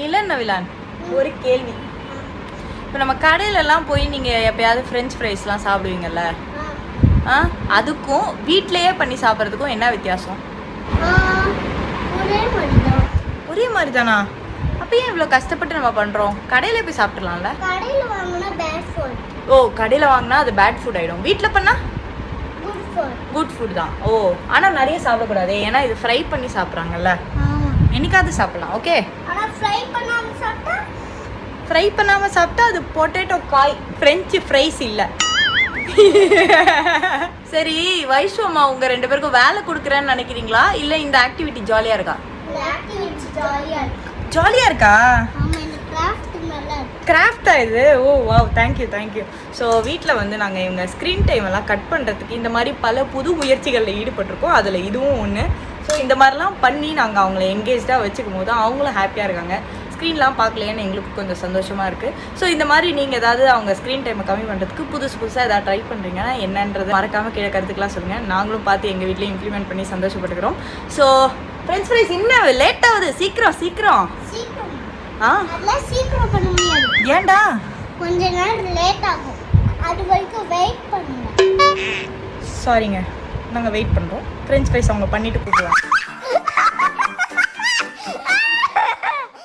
நிலன் நவிலான் ஒரு கேள்வி. இப்போ நம்ம கடையிலலாம் போய் நீங்கள் எப்பயாவது ஃப்ரெஞ்ச் ஃப்ரைஸ்லாம் சாப்பிடுவீங்கல்ல, அதுக்கும் வீட்டிலையே பண்ணி சாப்பிட்றதுக்கும் என்ன வித்தியாசம்? ஒரே மாதிரி தானா? அப்போ ஏன் இவ்வளோ கஷ்டப்பட்டு நம்ம பண்ணுறோம்? கடையில் போய் சாப்பிட்றலாம்ல. ஓ, கடையில் வாங்கினா அது பேட் ஃபுட் ஆகிடும், வீட்டில் பண்ணால் குட் ஃபுட் தான். ஓ, ஆனால் நிறைய சாப்பிடக்கூடாது, ஏன்னா இது ஃப்ரை பண்ணி சாப்பிட்றாங்கல்ல. என்னைக்காவது சாப்பிடலாம். ஓகே, ஃப்ரை பண்ணாமல் சாப்பிட்டா அது பொட்டேட்டோ காய், ஃப்ரெஞ்சு ஃப்ரைஸ் இல்லை. சரி வைஷு அம்மா, உங்க 2 பேருக்கும் வேலை கொடுக்குறேன்னு நினைக்கிறீங்களா, இல்லை இந்த ஆக்டிவிட்டி ஜாலியாக இருக்கா? ஜாலியாக இருக்கா? கிராஃப்டா இது? ஓ வாவ், தேங்க்யூ தேங்க்யூ. ஸோ வீட்டில் வந்து நாங்கள் இவங்க ஸ்க்ரீன் டைம் எல்லாம் கட் பண்ணுறதுக்கு இந்த மாதிரி பல புது முயற்சிகளில் ஈடுபட்டிருக்கோம். அதில் இதுவும் ஒன்று. ஸோ இந்த மாதிரிலாம் பண்ணி நாங்கள் அவங்கள என்கேஜாக வச்சுக்கும் போது அவங்களும் ஹாப்பியாக இருக்காங்க. ஸ்க்ரீன்லாம் பார்க்கலையேன்னு எங்களுக்கு கொஞ்சம் சந்தோஷமாக இருக்குது. ஸோ இந்த மாதிரி நீங்கள் ஏதாவது அவங்க ஸ்க்ரீன் டைமை கம்மி பண்ணுறதுக்கு புதுசாக ஏதாவது ட்ரை பண்ணுறீங்கன்னா என்னன்றது மறக்காமல் கீழே கருத்துக்கெலாம் சொல்லுங்கள். நாங்களும் பார்த்து எங்கள் வீட்லேயும் இம்ப்ளிமெண்ட் பண்ணி சந்தோஷப்பட்டுக்கிறோம். ஸோ ஃப்ரெண்ட்ஸ் ஃப்ரைஸ் இன்னும் லேட் ஆகுது, சீக்கிரம் சீக்கிரம். சீக்கிரம் பண்ண முடியாது. ஏன்டா? கொஞ்ச நேரம் லேட் ஆகும், அது வரைக்கும் வெயிட் பண்ணுங்க. சாரிங்க, நாங்கள் வெயிட் பண்ணுறோம். ஃப்ரெஞ்ச் ஃப்ரைஸ் அவங்க பண்ணிட்டு கூப்பிடுவாங்க.